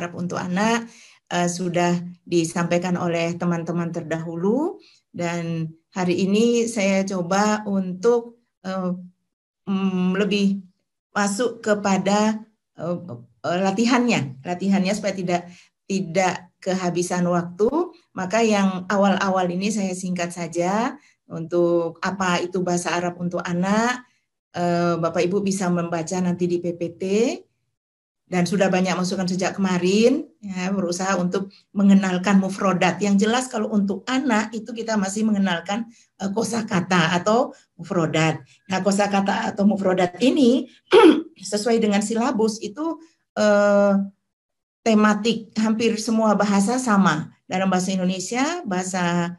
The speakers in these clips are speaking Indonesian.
Arab untuk anak sudah disampaikan oleh teman-teman terdahulu, dan hari ini saya coba untuk lebih masuk kepada latihannya supaya tidak kehabisan waktu. Maka yang awal-awal ini saya singkat saja untuk apa itu bahasa Arab untuk anak. Bapak Ibu bisa membaca nanti di PPT, dan sudah banyak masukan sejak kemarin, ya, berusaha untuk mengenalkan mufrodat. Yang jelas kalau untuk anak itu kita masih mengenalkan kosakata atau mufrodat. Nah, kosakata atau mufrodat ini sesuai dengan silabus itu tematik, hampir semua bahasa sama. Dalam bahasa Indonesia, bahasa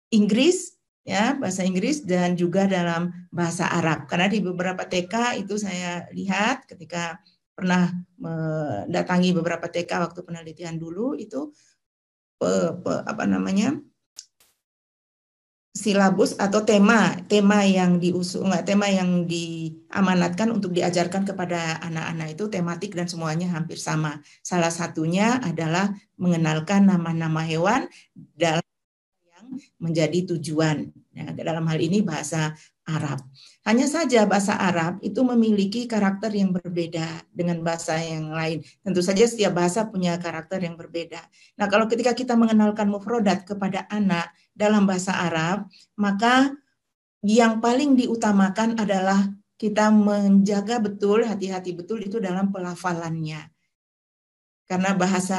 Inggris, ya, bahasa Inggris, dan juga dalam bahasa Arab. Karena di beberapa TK itu saya lihat ketika pernah mendatangi beberapa TK waktu penelitian dulu, itu silabus atau tema yang tema yang diamanatkan untuk diajarkan kepada anak-anak itu tematik dan semuanya hampir sama. Salah satunya adalah mengenalkan nama-nama hewan dalam menjadi tujuan. Ya, dalam hal ini bahasa Arab. Hanya saja bahasa Arab itu memiliki karakter yang berbeda dengan bahasa yang lain. Tentu saja setiap bahasa punya karakter yang berbeda. Nah, kalau ketika kita mengenalkan mufrodat kepada anak dalam bahasa Arab, maka yang paling diutamakan adalah kita menjaga betul, hati-hati betul itu dalam pelafalannya. Karena bahasa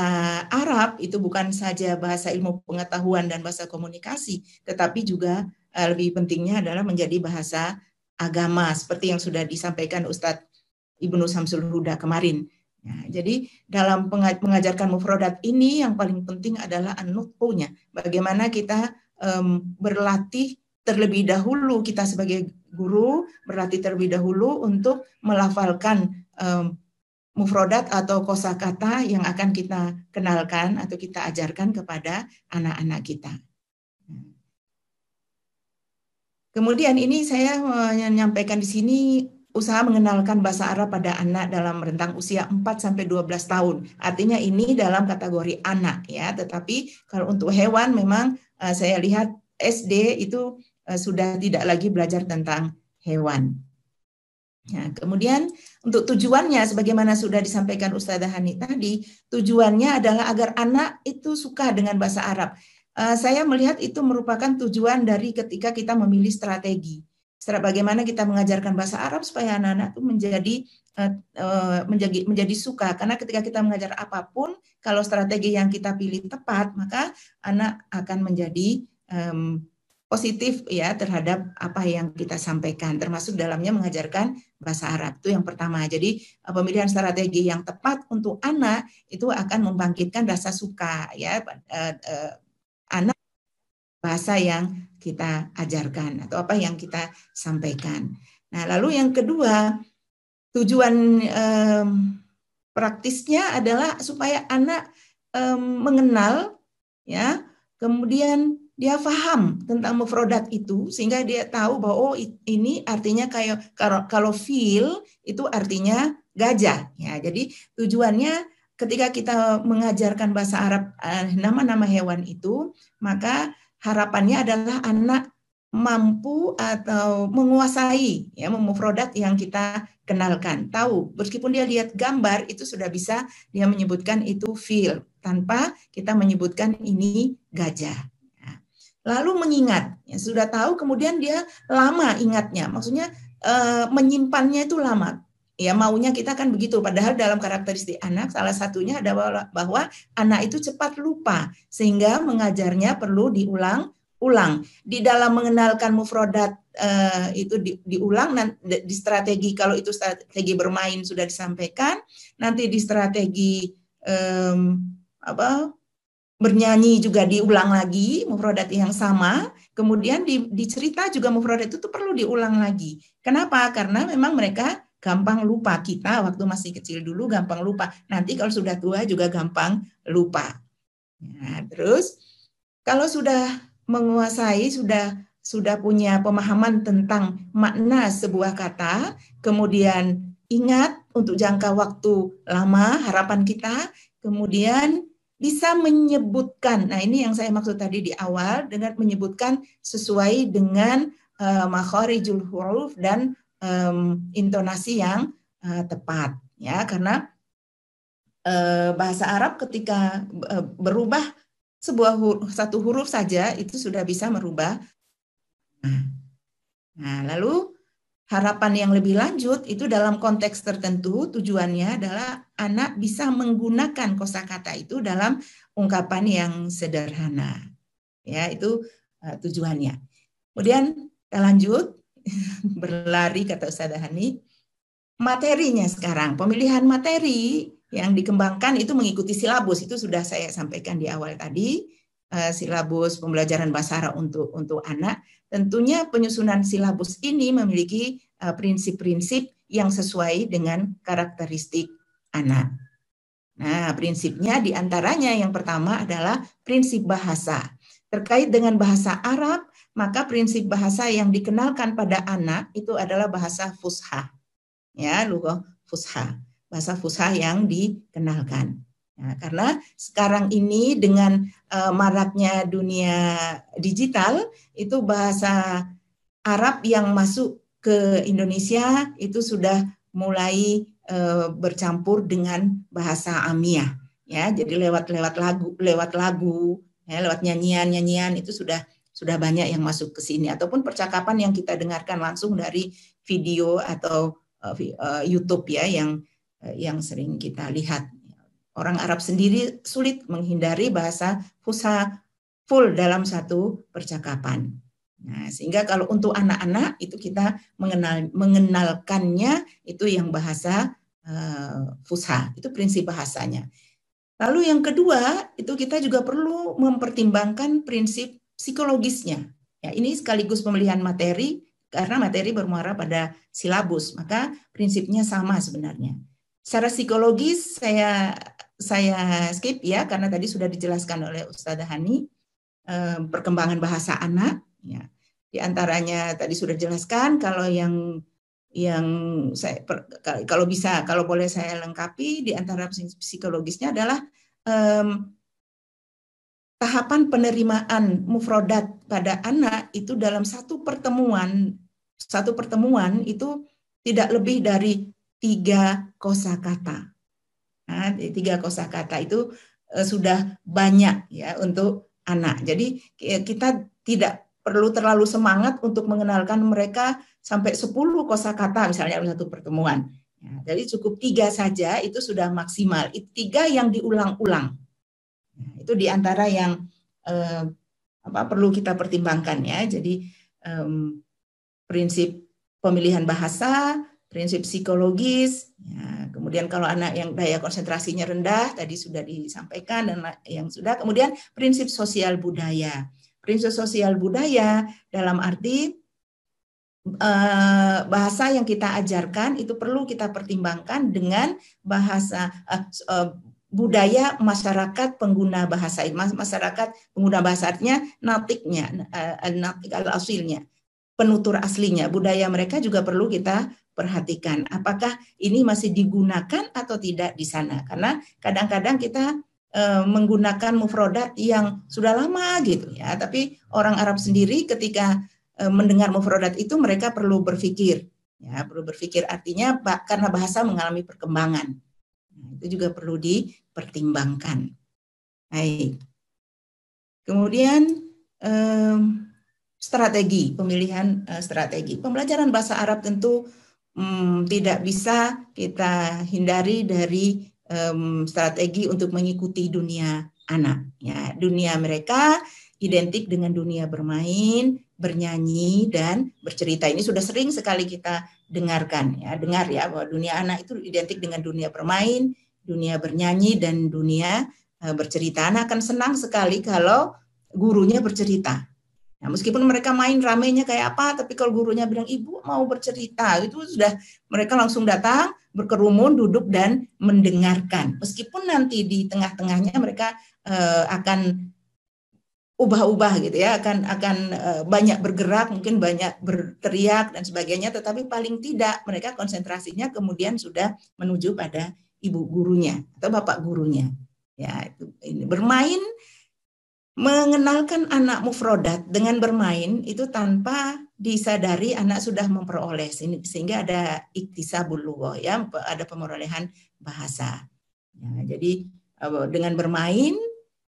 Arab itu bukan saja bahasa ilmu pengetahuan dan bahasa komunikasi, tetapi juga lebih pentingnya adalah menjadi bahasa agama, seperti yang sudah disampaikan Ustadz Ibnu Samsul Huda kemarin. Nah, jadi dalam mengajarkan mufrodat ini yang paling penting adalah an-nutqunya. Bagaimana kita berlatih terlebih dahulu, kita sebagai guru berlatih terlebih dahulu untuk melafalkan mufrodat atau kosakata yang akan kita kenalkan atau kita ajarkan kepada anak-anak kita. Kemudian ini saya menyampaikan di sini usaha mengenalkan bahasa Arab pada anak dalam rentang usia 4-12 tahun. Artinya ini dalam kategori anak, ya. Tetapi kalau untuk hewan memang saya lihat SD itu sudah tidak lagi belajar tentang hewan. Nah, kemudian untuk tujuannya, sebagaimana sudah disampaikan Ustazah Hani tadi, tujuannya adalah agar anak itu suka dengan bahasa Arab. Saya melihat itu merupakan tujuan dari ketika kita memilih strategi. Bagaimana kita mengajarkan bahasa Arab supaya anak-anak itu menjadi suka. Karena ketika kita mengajar apapun, kalau strategi yang kita pilih tepat, maka anak akan menjadi positif, ya, terhadap apa yang kita sampaikan, termasuk dalamnya mengajarkan bahasa Arab. Itu yang pertama. Jadi pemilihan strategi yang tepat untuk anak itu akan membangkitkan rasa suka, ya, anak bahasa yang kita ajarkan atau apa yang kita sampaikan. Nah, lalu yang kedua, tujuan praktisnya adalah supaya anak mengenal, ya, kemudian dia paham tentang mufrodat itu sehingga dia tahu bahwa oh ini artinya kayak kalau fil itu artinya gajah, ya. Jadi tujuannya ketika kita mengajarkan bahasa Arab nama-nama hewan itu, maka harapannya adalah anak mampu atau menguasai, ya, mufrodat yang kita kenalkan. Tahu, meskipun dia lihat gambar itu sudah bisa dia menyebutkan itu fil tanpa kita menyebutkan ini gajah. Lalu mengingat, ya, sudah tahu, kemudian dia lama ingatnya, maksudnya menyimpannya itu lama. Ya, maunya kita kan begitu, padahal dalam karakteristik anak salah satunya adalah bahwa anak itu cepat lupa, sehingga mengajarnya perlu diulang-ulang. Di dalam mengenalkan mufrodat itu diulang, di strategi, kalau itu strategi bermain sudah disampaikan, nanti di strategi bernyanyi juga diulang lagi mufrodat yang sama, kemudian di cerita juga mufrodat itu perlu diulang lagi. Kenapa? Karena memang mereka gampang lupa. Kita waktu masih kecil dulu gampang lupa. Nanti kalau sudah tua juga gampang lupa. Nah, terus kalau sudah menguasai, sudah punya pemahaman tentang makna sebuah kata, kemudian ingat untuk jangka waktu lama harapan kita, kemudian bisa menyebutkan. Nah, ini yang saya maksud tadi di awal, dengan menyebutkan sesuai dengan makharijul huruf dan intonasi yang tepat, ya, karena bahasa Arab ketika berubah satu huruf saja itu sudah bisa merubah. Nah, lalu harapan yang lebih lanjut itu dalam konteks tertentu tujuannya adalah anak bisa menggunakan kosakata itu dalam ungkapan yang sederhana. Ya, itu tujuannya. Kemudian kita lanjut berlari kata Ustazah Hani. Materinya sekarang, pemilihan materi yang dikembangkan itu mengikuti silabus, itu sudah saya sampaikan di awal tadi. Silabus pembelajaran bahasa Arab untuk anak. Tentunya penyusunan silabus ini memiliki prinsip-prinsip yang sesuai dengan karakteristik anak. Nah, prinsipnya diantaranya yang pertama adalah prinsip bahasa. Terkait dengan bahasa Arab, maka prinsip bahasa yang dikenalkan pada anak itu adalah bahasa fushah. Ya, lughah fushah. Bahasa fushah yang dikenalkan. Nah, karena sekarang ini dengan maraknya dunia digital, itu bahasa Arab yang masuk ke Indonesia itu sudah mulai bercampur dengan bahasa Amiyah. Ya, jadi lewat lagu, ya, lewat nyanyian itu sudah banyak yang masuk ke sini, ataupun percakapan yang kita dengarkan langsung dari video atau YouTube ya yang sering kita lihat. Orang Arab sendiri sulit menghindari bahasa fusha full dalam satu percakapan. Nah, sehingga kalau untuk anak-anak itu kita mengenalkannya itu yang bahasa fusha, itu prinsip bahasanya. Lalu yang kedua, itu kita juga perlu mempertimbangkan prinsip psikologisnya. Ya, ini sekaligus pemilihan materi karena materi bermuara pada silabus, maka prinsipnya sama sebenarnya. Secara psikologis saya skip ya karena tadi sudah dijelaskan oleh Ustazah Hani perkembangan bahasa anak ya. Di antaranya tadi sudah dijelaskan, kalau yang saya kalau boleh saya lengkapi di antara psikologisnya adalah tahapan penerimaan mufrodat pada anak itu dalam satu pertemuan itu tidak lebih dari 3 kosakata. Nah, 3 kosakata itu sudah banyak ya untuk anak. Jadi kita tidak perlu terlalu semangat untuk mengenalkan mereka sampai 10 kosakata misalnya dalam satu pertemuan. Ya, jadi cukup 3 saja itu sudah maksimal. 3 yang diulang-ulang. Nah, itu diantara yang perlu kita pertimbangkan ya. Jadi prinsip pemilihan bahasa, prinsip psikologis, ya, kemudian kalau anak yang daya konsentrasinya rendah, tadi sudah disampaikan, dan yang sudah, kemudian prinsip sosial budaya. Prinsip sosial budaya dalam arti bahasa yang kita ajarkan itu perlu kita pertimbangkan dengan bahasa budaya masyarakat pengguna bahasa. Masyarakat pengguna bahasa artinya natiknya, natik al-asilnya, penutur aslinya. Budaya mereka juga perlu kita perhatikan. Apakah ini masih digunakan atau tidak di sana? Karena kadang-kadang kita menggunakan mufrodat yang sudah lama gitu ya. Tapi orang Arab sendiri ketika mendengar mufrodat itu mereka perlu berpikir. Ya, perlu berpikir artinya karena bahasa mengalami perkembangan. Nah, itu juga perlu dipertimbangkan. Baik. Kemudian strategi, pemilihan strategi. Pembelajaran bahasa Arab tentu tidak bisa kita hindari dari strategi untuk mengikuti dunia anak. Ya, dunia mereka identik dengan dunia bermain, bernyanyi, dan bercerita. Ini sudah sering sekali kita dengarkan, ya, bahwa dunia anak itu identik dengan dunia bermain, dunia bernyanyi, dan dunia bercerita. Anak akan senang sekali kalau gurunya bercerita. Nah, meskipun mereka main ramenya kayak apa, tapi kalau gurunya bilang ibu mau bercerita, itu sudah mereka langsung datang, berkerumun, duduk dan mendengarkan. Meskipun nanti di tengah-tengahnya mereka akan ubah-ubah gitu ya, akan banyak bergerak, mungkin banyak berteriak dan sebagainya, tetapi paling tidak mereka konsentrasinya kemudian sudah menuju pada ibu gurunya atau bapak gurunya. Ya, itu ini bermain, mengenalkan anak mufrodat dengan bermain itu tanpa disadari anak sudah memperoleh, sehingga ada iktisabul lughah, ya, ada pemerolehan bahasa. Ya, jadi dengan bermain,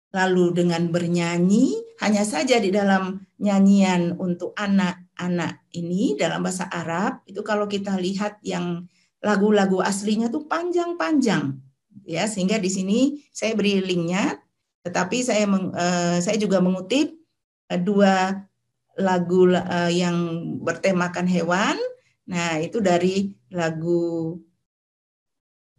lalu dengan bernyanyi, hanya saja di dalam nyanyian untuk anak-anak ini dalam bahasa Arab itu kalau kita lihat yang lagu-lagu aslinya tuh panjang-panjang, ya, sehingga di sini saya beri linknya. Tetapi saya juga mengutip dua lagu yang bertemakan hewan. Nah, itu dari lagu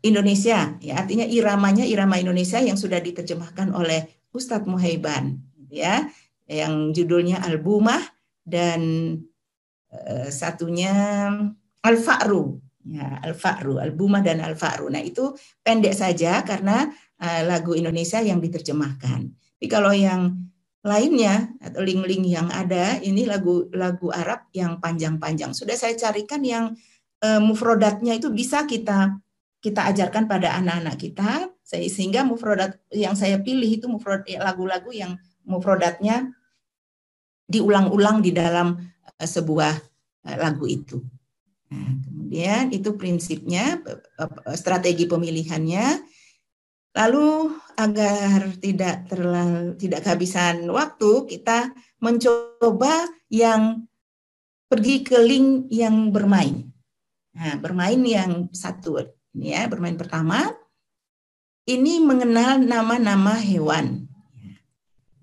Indonesia, ya, artinya iramanya irama Indonesia yang sudah diterjemahkan oleh Ustadz Muhaiban, ya, yang judulnya Albumah, dan satunya Al-Fa'ru, ya, Al-Fa'ru, Albumah dan Al-Fa'ru. Nah, itu pendek saja karena lagu Indonesia yang diterjemahkan. Tapi kalau yang lainnya atau link-link yang ada, ini lagu Arab yang panjang-panjang. Sudah saya carikan yang mufrodatnya itu bisa kita ajarkan pada anak-anak kita, sehingga mufrodat yang saya pilih itu lagu-lagu yang mufrodatnya diulang-ulang di dalam sebuah lagu itu. Nah, kemudian itu prinsipnya, strategi pemilihannya. Lalu agar tidak kehabisan waktu, kita mencoba yang pergi ke link yang bermain. Nah, bermain yang satu, ya, bermain pertama ini mengenal nama-nama hewan.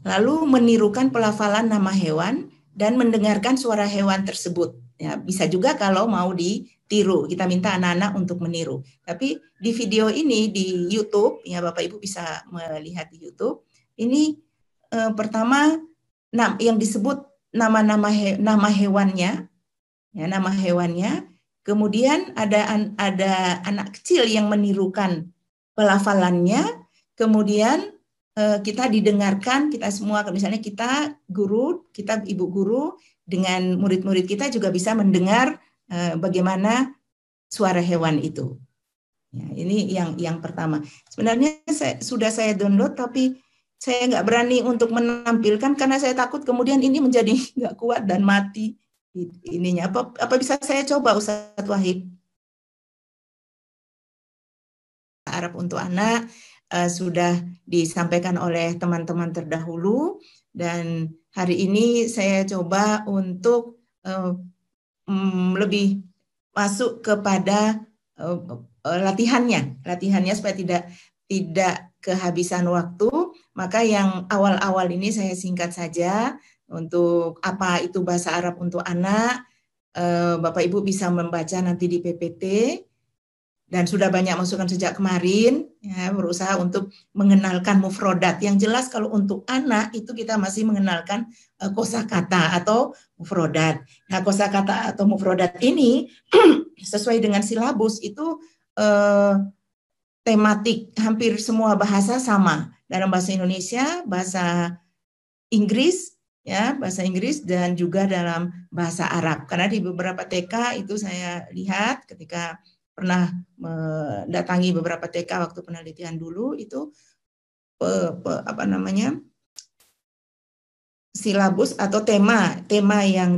Lalu menirukan pelafalan nama hewan dan mendengarkan suara hewan tersebut. Ya, bisa juga kalau mau ditiru, kita minta anak-anak untuk meniru. Tapi di video ini di YouTube, ya Bapak Ibu bisa melihat di YouTube. Ini pertama yang disebut nama hewannya, ya, nama hewannya. Kemudian ada anak kecil yang menirukan pelafalannya. Kemudian kita didengarkan, kita semua, misalnya kita guru, kita ibu guru dengan murid-murid kita juga bisa mendengar bagaimana suara hewan itu. Ya, ini yang pertama. Sebenarnya sudah saya download, tapi saya nggak berani untuk menampilkan karena saya takut kemudian ini menjadi nggak kuat dan mati ininya. Apa bisa saya coba, Ustadz Wahid? Arab untuk anak sudah disampaikan oleh teman-teman terdahulu, dan hari ini saya coba untuk lebih masuk kepada latihannya supaya tidak kehabisan waktu. Maka yang awal-awal ini saya singkat saja. Untuk apa itu bahasa Arab untuk anak, Bapak Ibu bisa membaca nanti di PPT. Dan sudah banyak masukan sejak kemarin, ya, berusaha untuk mengenalkan mufrodat. Yang jelas kalau untuk anak itu kita masih mengenalkan kosakata atau mufrodat. Nah, kosakata atau mufrodat ini sesuai dengan silabus itu tematik, hampir semua bahasa sama. Dalam bahasa Indonesia, bahasa Inggris, ya, bahasa Inggris, dan juga dalam bahasa Arab. Karena di beberapa TK itu saya lihat ketika pernah mendatangi beberapa TK waktu penelitian dulu, itu silabus atau tema yang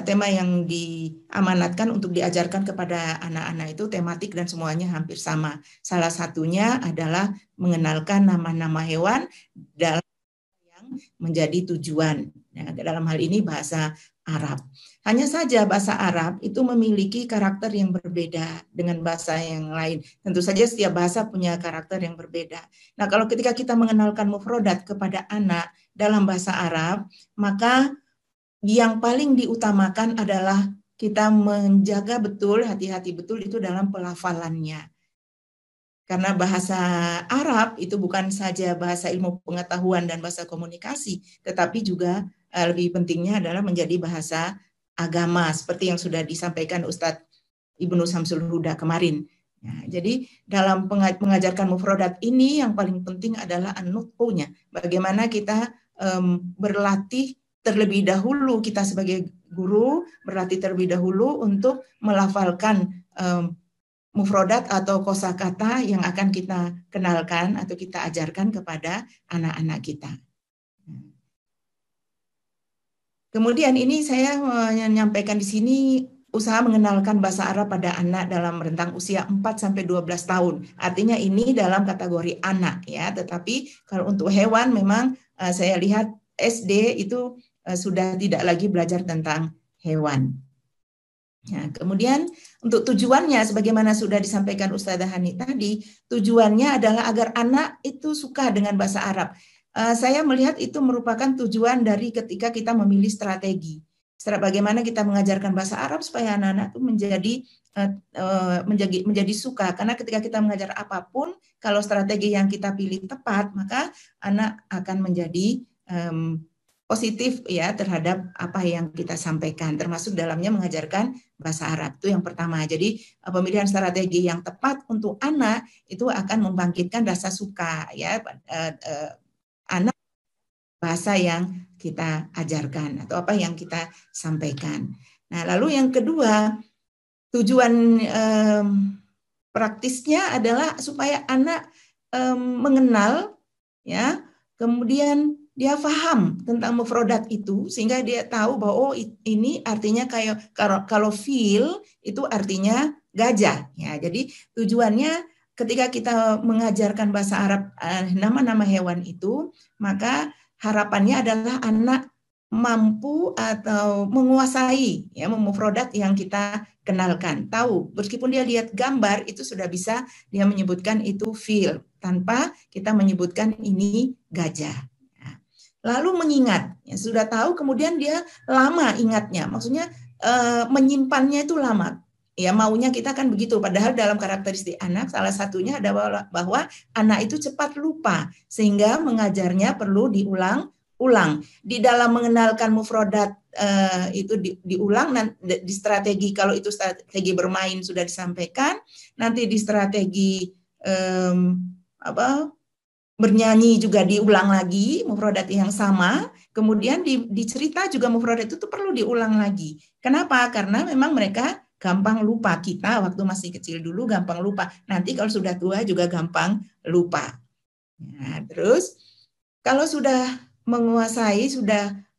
tema yang diamanatkan untuk diajarkan kepada anak-anak itu tematik dan semuanya hampir sama. Salah satunya adalah mengenalkan nama-nama hewan dalam yang menjadi tujuan. Nah, dalam hal ini bahasa Arab. Hanya saja bahasa Arab itu memiliki karakter yang berbeda dengan bahasa yang lain. Tentu saja setiap bahasa punya karakter yang berbeda. Nah, kalau ketika kita mengenalkan mufrodat kepada anak dalam bahasa Arab, maka yang paling diutamakan adalah kita menjaga betul, hati-hati betul itu dalam pelafalannya. Karena bahasa Arab itu bukan saja bahasa ilmu pengetahuan dan bahasa komunikasi, tetapi juga lebih pentingnya adalah menjadi bahasa agama, seperti yang sudah disampaikan Ustadz Ibnu Samsul Huda kemarin. Nah, jadi dalam mengajarkan mufrodat ini yang paling penting adalah an-nutqunya. Bagaimana kita berlatih terlebih dahulu, kita sebagai guru berlatih terlebih dahulu untuk melafalkan mufrodat atau kosakata yang akan kita kenalkan atau kita ajarkan kepada anak-anak kita. Kemudian ini saya menyampaikan di sini usaha mengenalkan bahasa Arab pada anak dalam rentang usia 4 sampai 12 tahun. Artinya ini dalam kategori anak ya, tetapi kalau untuk hewan memang saya lihat SD itu sudah tidak lagi belajar tentang hewan. Nah, kemudian untuk tujuannya sebagaimana sudah disampaikan Ustazah Hani tadi, tujuannya adalah agar anak itu suka dengan bahasa Arab. Saya melihat itu merupakan tujuan dari ketika kita memilih strategi. Bagaimana kita mengajarkan bahasa Arab supaya anak-anak itu menjadi suka. Karena ketika kita mengajar apapun, kalau strategi yang kita pilih tepat, maka anak akan menjadi positif ya terhadap apa yang kita sampaikan, termasuk dalamnya mengajarkan bahasa Arab. Itu yang pertama. Jadi pemilihan strategi yang tepat untuk anak itu akan membangkitkan rasa suka ya anak bahasa yang kita ajarkan atau apa yang kita sampaikan. Nah, lalu yang kedua, tujuan praktisnya adalah supaya anak mengenal ya, kemudian dia paham tentang mufrodat itu sehingga dia tahu bahwa oh ini artinya kayak kalau fil itu artinya gajah ya. Jadi tujuannya ketika kita mengajarkan bahasa Arab nama-nama hewan itu, maka harapannya adalah anak mampu atau menguasai ya mufrodat yang kita kenalkan. Tahu meskipun dia lihat gambar itu sudah bisa dia menyebutkan itu fil tanpa kita menyebutkan ini gajah. Lalu mengingat, ya, sudah tahu kemudian dia lama ingatnya, maksudnya menyimpannya itu lama. Ya maunya kita kan begitu, padahal dalam karakteristik anak salah satunya adalah bahwa anak itu cepat lupa, sehingga mengajarnya perlu diulang-ulang. Di dalam mengenalkan mufrodat itu diulang, di strategi kalau itu strategi bermain sudah disampaikan, nanti di strategi bernyanyi juga diulang lagi mufrodat yang sama, kemudian di cerita juga mufrodat itu perlu diulang lagi. Kenapa? Karena memang mereka gampang lupa. Kita waktu masih kecil dulu gampang lupa. Nanti kalau sudah tua juga gampang lupa. Nah, terus kalau sudah menguasai,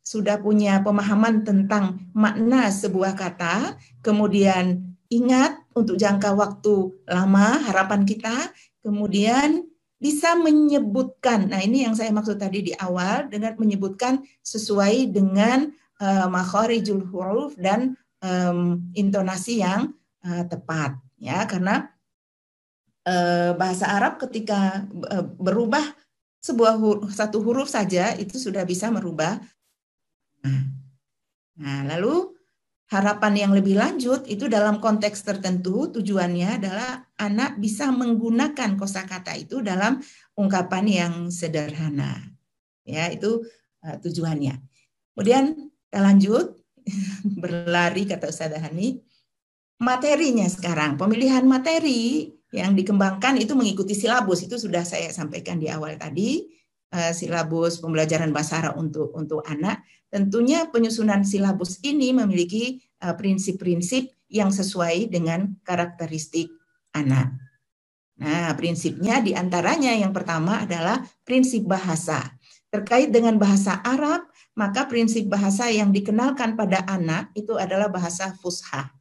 sudah punya pemahaman tentang makna sebuah kata, kemudian ingat untuk jangka waktu lama harapan kita, kemudian bisa menyebutkan, nah ini yang saya maksud tadi di awal, dengan menyebutkan sesuai dengan makharijul huruf dan intonasi yang tepat, ya karena bahasa Arab ketika berubah satu huruf saja itu sudah bisa merubah. Nah, lalu harapan yang lebih lanjut itu dalam konteks tertentu tujuannya adalah anak bisa menggunakan kosakata itu dalam ungkapan yang sederhana. Ya, itu tujuannya. Kemudian kita lanjut berlari kata Ustazah Hani. Materinya sekarang, pemilihan materi yang dikembangkan itu mengikuti silabus, itu sudah saya sampaikan di awal tadi. Silabus pembelajaran bahasa Arab untuk anak. Tentunya penyusunan silabus ini memiliki prinsip-prinsip yang sesuai dengan karakteristik anak. Nah, prinsipnya diantaranya yang pertama adalah prinsip bahasa. Terkait dengan bahasa Arab, maka prinsip bahasa yang dikenalkan pada anak itu adalah bahasa fushah.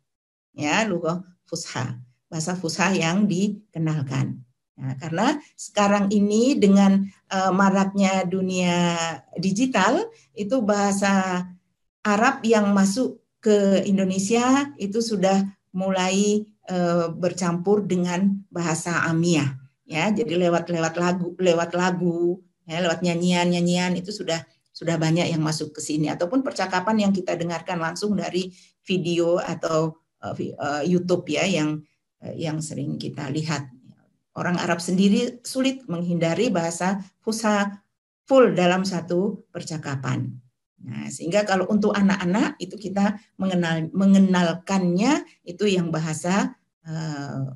Ya, lughah fushah. Bahasa fushah yang dikenalkan. Nah, karena sekarang ini dengan maraknya dunia digital, itu bahasa Arab yang masuk ke Indonesia itu sudah mulai bercampur dengan bahasa Amiyah. Ya, jadi lewat lagu, ya, lewat nyanyian itu sudah banyak yang masuk ke sini. Ataupun percakapan yang kita dengarkan langsung dari video atau YouTube ya yang sering kita lihat. Orang Arab sendiri sulit menghindari bahasa fushah full dalam satu percakapan. Nah, sehingga kalau untuk anak-anak itu kita mengenalkannya itu yang bahasa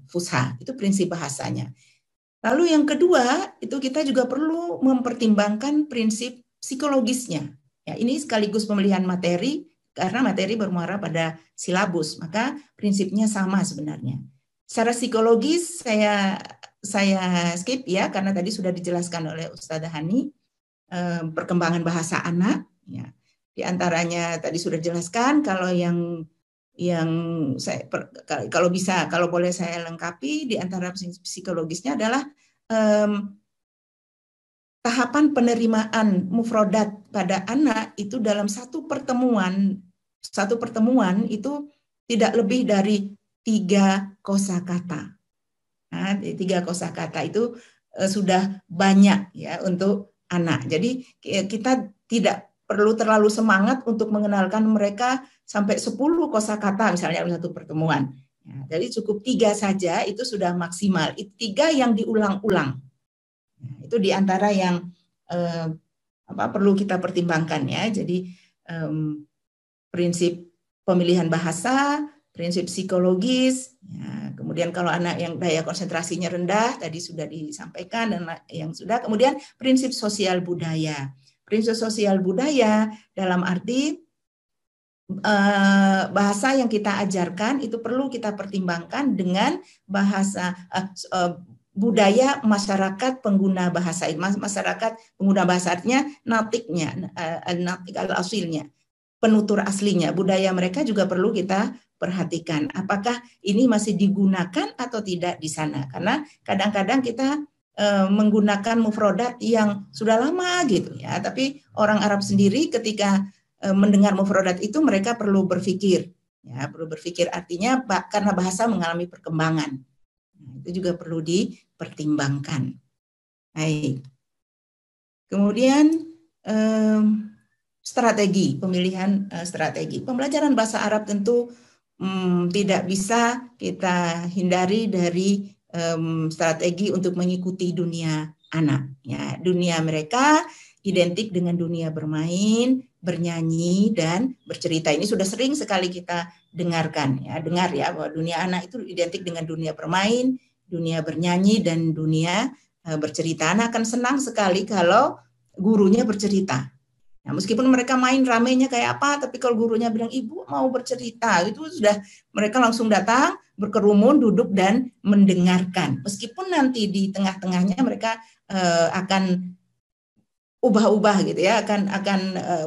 fushah, itu prinsip bahasanya. Lalu yang kedua, itu kita juga perlu mempertimbangkan prinsip psikologisnya. Ya, ini sekaligus pemilihan materi karena materi bermuara pada silabus, maka prinsipnya sama sebenarnya. Secara psikologis saya skip ya, karena tadi sudah dijelaskan oleh Ustadzah Hani perkembangan bahasa anak. Ya. Di antaranya tadi sudah dijelaskan. Kalau yang saya kalau bisa, kalau boleh saya lengkapi, di antara psikologisnya adalah tahapan penerimaan mufrodat pada anak itu dalam satu pertemuan itu tidak lebih dari 3 kosakata. Nah, 3 kosakata itu sudah banyak ya untuk anak. Jadi kita tidak perlu terlalu semangat untuk mengenalkan mereka sampai 10 kosakata misalnya dalam satu pertemuan. Ya, jadi cukup 3 saja itu sudah maksimal. 3 yang diulang-ulang. Nah, itu diantara yang perlu kita pertimbangkan ya. Jadi prinsip pemilihan bahasa, prinsip psikologis, ya, kemudian kalau anak yang daya konsentrasinya rendah, tadi sudah disampaikan, dan yang sudah, kemudian prinsip sosial budaya. Prinsip sosial budaya dalam arti bahasa yang kita ajarkan itu perlu kita pertimbangkan dengan bahasa budaya masyarakat pengguna bahasa. Masyarakat pengguna bahasa artinya natiknya, natik al-asilnya, penutur aslinya. Budaya mereka juga perlu kita perhatikan. Apakah ini masih digunakan atau tidak di sana? Karena kadang-kadang kita menggunakan mufrodat yang sudah lama gitu ya. Tapi orang Arab sendiri ketika mendengar mufrodat itu mereka perlu berpikir. Ya, perlu berpikir artinya karena bahasa mengalami perkembangan. Nah, itu juga perlu dipertimbangkan. Baik. Kemudian strategi, pemilihan strategi. Pembelajaran bahasa Arab tentu tidak bisa kita hindari dari strategi untuk mengikuti dunia anak. Ya, dunia mereka identik dengan dunia bermain, bernyanyi, dan bercerita. Ini sudah sering sekali kita dengarkan, ya, bahwa dunia anak itu identik dengan dunia bermain, dunia bernyanyi, dan dunia bercerita. Anak akan senang sekali kalau gurunya bercerita. Nah, meskipun mereka main ramenya kayak apa, tapi kalau gurunya bilang ibu mau bercerita, itu sudah mereka langsung datang, berkerumun, duduk dan mendengarkan. Meskipun nanti di tengah-tengahnya mereka akan ubah-ubah gitu ya, akan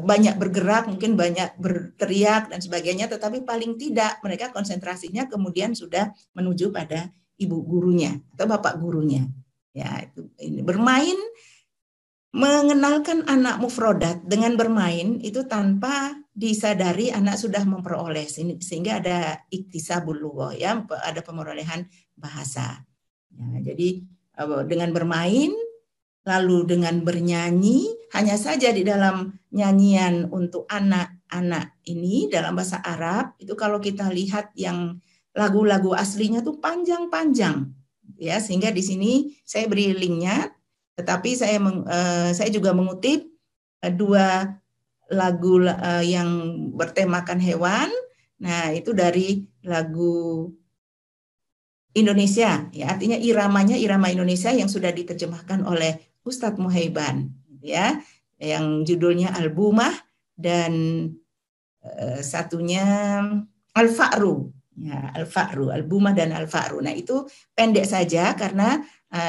banyak bergerak, mungkin banyak berteriak dan sebagainya, tetapi paling tidak mereka konsentrasinya kemudian sudah menuju pada ibu gurunya atau bapak gurunya. Ya, itu ini bermain, mengenalkan anak mufrodat dengan bermain itu tanpa disadari anak sudah memperoleh, sehingga ada iktisabul lughah, ya, ada pemerolehan bahasa. Ya, jadi dengan bermain lalu dengan bernyanyi, hanya saja di dalam nyanyian untuk anak-anak ini dalam bahasa Arab, itu kalau kita lihat yang lagu-lagu aslinya tuh panjang-panjang, ya, sehingga di sini saya beri linknya, tetapi saya juga mengutip 2 lagu yang bertemakan hewan. Nah, itu dari lagu Indonesia, ya, artinya irama Indonesia yang sudah diterjemahkan oleh Ustadz Muhaiban, ya, yang judulnya Albumah, dan satunya Al-Fa'ru, ya, Al-Fa'ru, Albumah dan Al-Fa'ru. Nah, itu pendek saja karena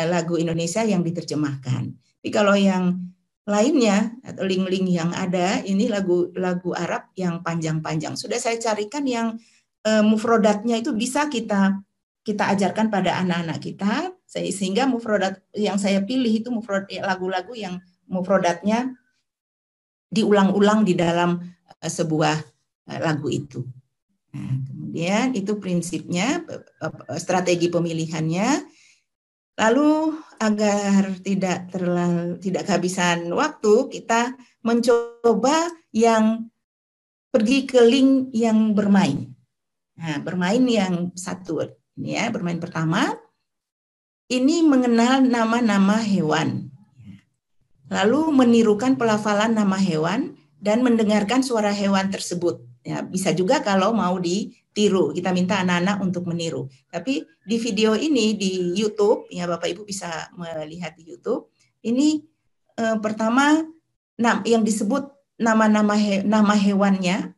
lagu Indonesia yang diterjemahkan. Tapi kalau yang lainnya atau link-link yang ada, ini lagu Arab yang panjang-panjang. Sudah saya carikan yang mufrodatnya itu bisa kita ajarkan pada anak-anak kita, sehingga mufrodat yang saya pilih itu lagu-lagu yang mufrodatnya diulang-ulang di dalam sebuah lagu itu. Nah, kemudian itu prinsipnya, strategi pemilihannya. Lalu agar tidak kehabisan waktu, kita mencoba yang pergi ke link yang bermain. Nah, bermain yang satu, ya, bermain pertama ini mengenal nama-nama hewan, lalu menirukan pelafalan nama hewan dan mendengarkan suara hewan tersebut. Ya, bisa juga kalau mau ditiru, kita minta anak-anak untuk meniru. Tapi di video ini di YouTube, ya, Bapak Ibu bisa melihat di YouTube. Ini pertama yang disebut nama hewannya,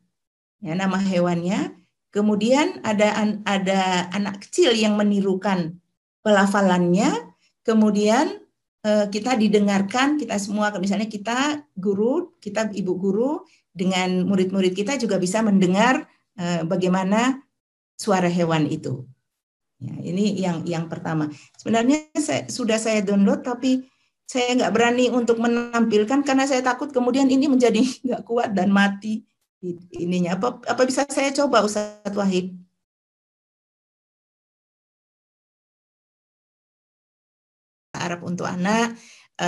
ya, nama hewannya. kemudian ada anak kecil yang menirukan pelafalannya, kemudian kita didengarkan, kita semua, misalnya kita guru, kita ibu guru dengan murid-murid kita juga bisa mendengar bagaimana suara hewan itu. Ya, ini yang pertama. Sebenarnya sudah saya download, tapi saya nggak berani untuk menampilkan karena saya takut kemudian ini menjadi nggak kuat dan mati ininya. Apa bisa saya coba, Ustadz Wahid? Arab untuk anak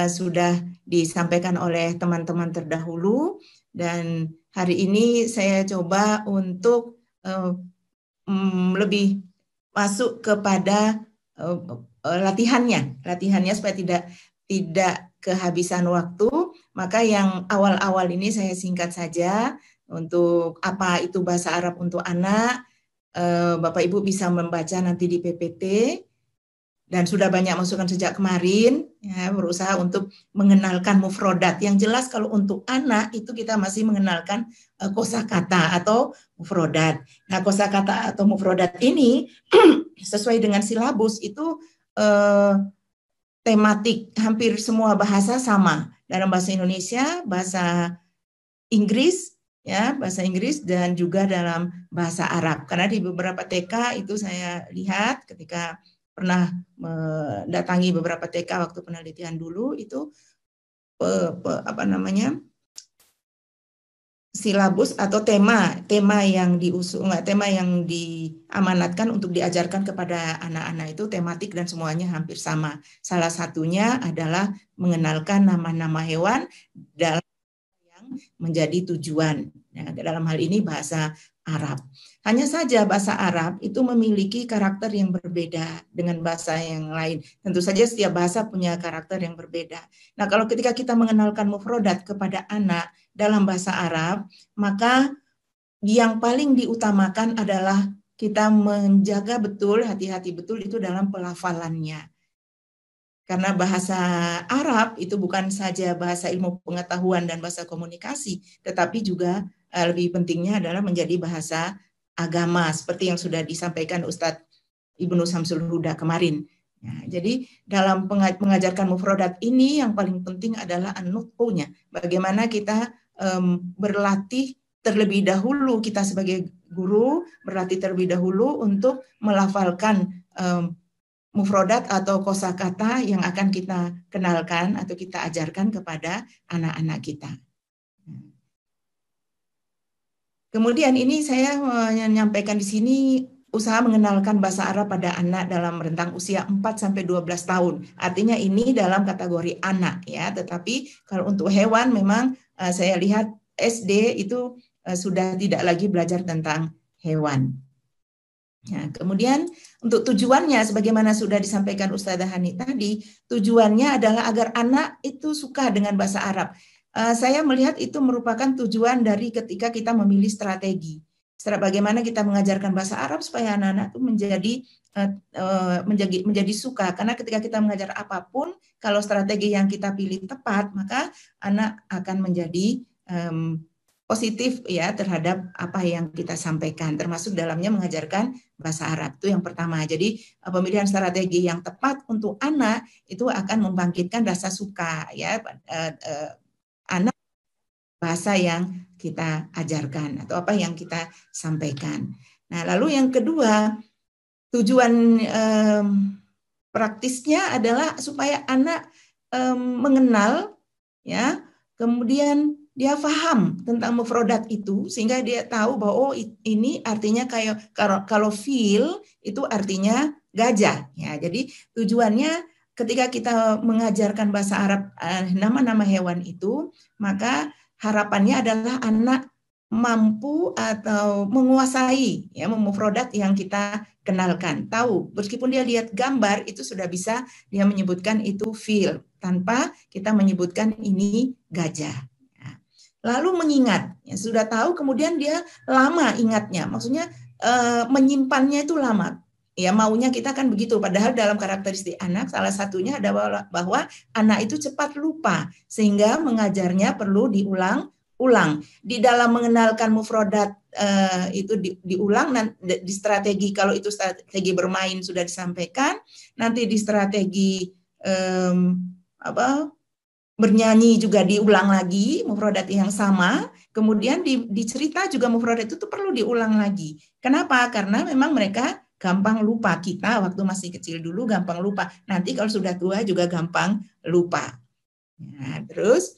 sudah disampaikan oleh teman-teman terdahulu, dan hari ini saya coba untuk lebih masuk kepada latihannya supaya tidak kehabisan waktu. Maka yang awal-awal ini saya singkat saja. Untuk apa itu bahasa Arab untuk anak, Bapak Ibu bisa membaca nanti di PPT, dan sudah banyak masukan sejak kemarin, ya, berusaha untuk mengenalkan mufrodat. Yang jelas kalau untuk anak itu kita masih mengenalkan kosakata atau mufrodat. Nah, kosakata atau mufrodat ini sesuai dengan silabus itu tematik, hampir semua bahasa sama. Dalam bahasa Indonesia, bahasa Inggris, ya, bahasa Inggris, dan juga dalam bahasa Arab. Karena di beberapa TK itu saya lihat ketika pernah mendatangi beberapa TK waktu penelitian dulu, itu silabus atau tema yang tema yang diamanatkan untuk diajarkan kepada anak-anak itu tematik dan semuanya hampir sama. Salah satunya adalah mengenalkan nama-nama hewan dalam yang menjadi tujuan. Ya, dalam hal ini bahasa Arab. Hanya saja bahasa Arab itu memiliki karakter yang berbeda dengan bahasa yang lain. Tentu saja setiap bahasa punya karakter yang berbeda. Nah, kalau ketika kita mengenalkan mufrodat kepada anak dalam bahasa Arab, maka yang paling diutamakan adalah kita menjaga betul, hati-hati betul itu dalam pelafalannya. Karena bahasa Arab itu bukan saja bahasa ilmu pengetahuan dan bahasa komunikasi, tetapi juga lebih pentingnya adalah menjadi bahasa agama, seperti yang sudah disampaikan Ustadz Ibnu Samsul Huda kemarin. Nah, jadi dalam mengajarkan mufrodat ini yang paling penting adalah an-nutqunya. Bagaimana kita berlatih terlebih dahulu, kita sebagai guru berlatih terlebih dahulu untuk melafalkan mufrodat atau kosakata yang akan kita kenalkan atau kita ajarkan kepada anak-anak kita. Kemudian ini saya menyampaikan di sini usaha mengenalkan bahasa Arab pada anak dalam rentang usia 4-12 tahun. Artinya ini dalam kategori anak, ya. Tetapi kalau untuk hewan memang saya lihat SD itu sudah tidak lagi belajar tentang hewan. Nah, kemudian untuk tujuannya, sebagaimana sudah disampaikan Ustazah Hani tadi, tujuannya adalah agar anak itu suka dengan bahasa Arab. Saya melihat itu merupakan tujuan dari ketika kita memilih strategi. Bagaimana kita mengajarkan bahasa Arab supaya anak-anak itu menjadi suka. Karena ketika kita mengajar apapun, kalau strategi yang kita pilih tepat, maka anak akan menjadi positif, ya, terhadap apa yang kita sampaikan, termasuk dalamnya mengajarkan bahasa Arab. Itu yang pertama. Jadi pemilihan strategi yang tepat untuk anak itu akan membangkitkan rasa suka, ya, anak bahasa yang kita ajarkan atau apa yang kita sampaikan. Nah, lalu yang kedua, tujuan praktisnya adalah supaya anak mengenal, ya, kemudian dia paham tentang mufrodat itu sehingga dia tahu bahwa oh ini artinya kayak kalau fil itu artinya gajah, ya. Jadi tujuannya ketika kita mengajarkan bahasa Arab nama-nama hewan itu, maka harapannya adalah anak mampu atau menguasai, ya, mufrodat yang kita kenalkan. Tahu, meskipun dia lihat gambar itu sudah bisa dia menyebutkan itu fil tanpa kita menyebutkan ini gajah. Lalu mengingat, ya, sudah tahu, kemudian dia lama ingatnya, maksudnya menyimpannya itu lama. Ya, maunya kita kan begitu, padahal dalam karakteristik anak salah satunya adalah bahwa anak itu cepat lupa, sehingga mengajarnya perlu diulang ulang. Di dalam mengenalkan mufrodat itu diulang, di strategi, kalau itu strategi bermain sudah disampaikan, nanti di strategi bernyanyi juga diulang lagi mufrodat yang sama, kemudian di cerita juga mufrodat itu perlu diulang lagi. Kenapa? Karena memang mereka gampang lupa. Kita waktu masih kecil dulu gampang lupa. Nanti kalau sudah tua juga gampang lupa. Nah, terus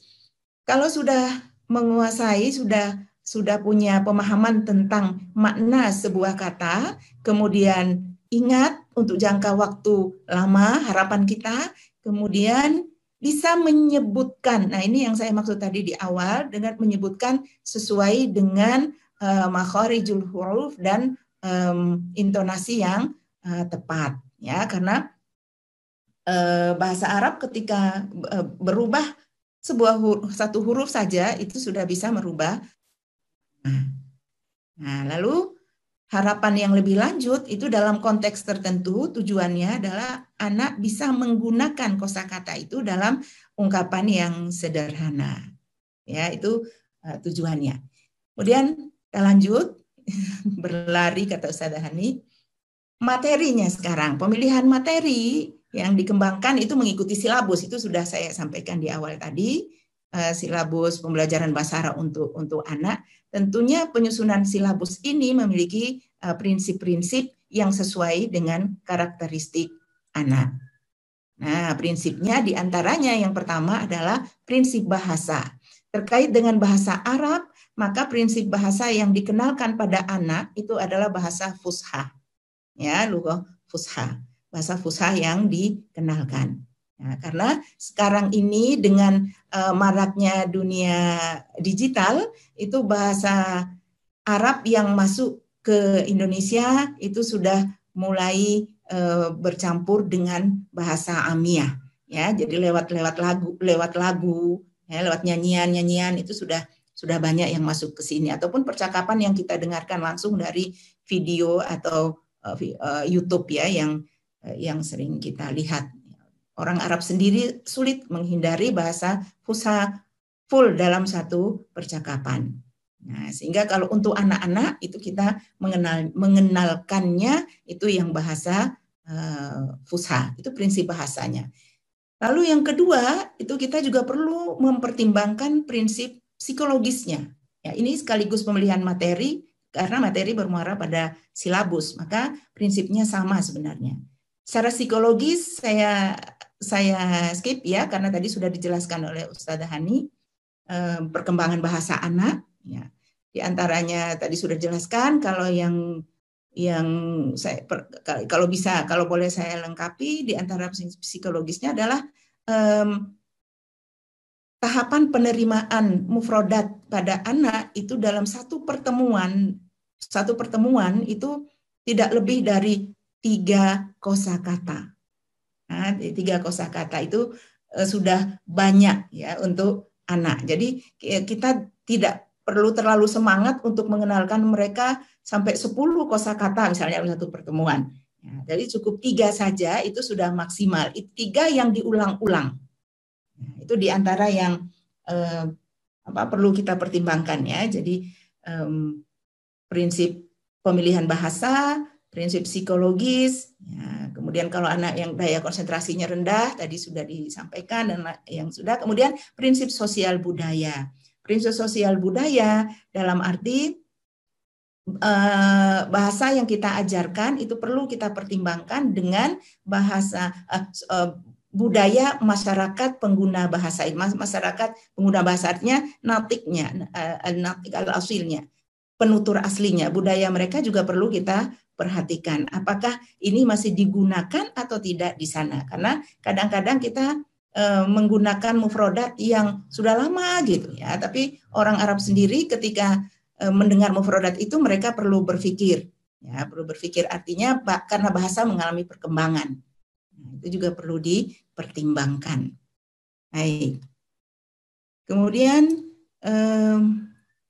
kalau sudah menguasai, sudah punya pemahaman tentang makna sebuah kata, kemudian ingat untuk jangka waktu lama harapan kita, kemudian bisa menyebutkan. Nah, ini yang saya maksud tadi di awal, dengan menyebutkan sesuai dengan makharijul huruf dan intonasi yang tepat, ya, karena bahasa Arab ketika berubah satu huruf saja itu sudah bisa merubah. Nah, lalu harapan yang lebih lanjut itu dalam konteks tertentu tujuannya adalah anak bisa menggunakan kosakata itu dalam ungkapan yang sederhana. Ya, itu tujuannya. Kemudian kita lanjut berlari kata Ustazah Hani. Materinya sekarang, pemilihan materi yang dikembangkan itu mengikuti silabus, itu sudah saya sampaikan di awal tadi, silabus pembelajaran bahasa Arab untuk anak. Tentunya penyusunan silabus ini memiliki prinsip-prinsip yang sesuai dengan karakteristik anak. Nah, prinsipnya diantaranya yang pertama adalah prinsip bahasa. Terkait dengan bahasa Arab, maka prinsip bahasa yang dikenalkan pada anak itu adalah bahasa fusha. Ya, lughah fusha, bahasa fusha yang dikenalkan. Nah, karena sekarang ini dengan maraknya dunia digital, itu bahasa Arab yang masuk ke Indonesia itu sudah mulai bercampur dengan bahasa Amiyah. Ya, jadi lewat lagu, ya, lewat nyanyian itu sudah banyak yang masuk ke sini, ataupun percakapan yang kita dengarkan langsung dari video atau YouTube, ya, yang sering kita lihat. Orang Arab sendiri sulit menghindari bahasa fusha full dalam satu percakapan. Nah, sehingga kalau untuk anak-anak itu kita mengenalkannya itu yang bahasa fusha, itu prinsip bahasanya. Lalu yang kedua itu kita juga perlu mempertimbangkan prinsip psikologisnya. Ya, ini sekaligus pemilihan materi, karena materi bermuara pada silabus, maka prinsipnya sama sebenarnya. Secara psikologis saya skip, ya, karena tadi sudah dijelaskan oleh Ustazah Hani perkembangan bahasa anak, ya. Di antaranya tadi sudah dijelaskan. Kalau yang saya kalau boleh saya lengkapi, di antara psikologisnya adalah tahapan penerimaan mufrodat pada anak itu dalam satu pertemuan itu tidak lebih dari 3 kosakata. Nah, 3 kosakata itu sudah banyak, ya, untuk anak. Jadi kita tidak perlu terlalu semangat untuk mengenalkan mereka sampai 10 kosakata misalnya dalam satu pertemuan. Ya, jadi cukup 3 saja itu sudah maksimal. 3 yang diulang-ulang. Nah, itu diantara yang perlu kita pertimbangkan, ya. Jadi prinsip pemilihan bahasa, prinsip psikologis, ya. Kemudian kalau anak yang daya konsentrasinya rendah tadi sudah disampaikan, dan yang sudah, kemudian prinsip sosial budaya. Prinsip sosial budaya dalam arti bahasa yang kita ajarkan itu perlu kita pertimbangkan dengan bahasa budaya masyarakat pengguna bahasa. Masyarakat pengguna bahasa artinya natiknya, natik al-asilnya, penutur aslinya. Budaya mereka juga perlu kita perhatikan. Apakah ini masih digunakan atau tidak di sana? Karena kadang-kadang kita menggunakan mufrodat yang sudah lama gitu, ya. Tapi orang Arab sendiri ketika mendengar mufrodat itu mereka perlu berpikir, ya, perlu berpikir, artinya karena bahasa mengalami perkembangan. Nah, itu juga perlu dipertimbangkan. Baik. Kemudian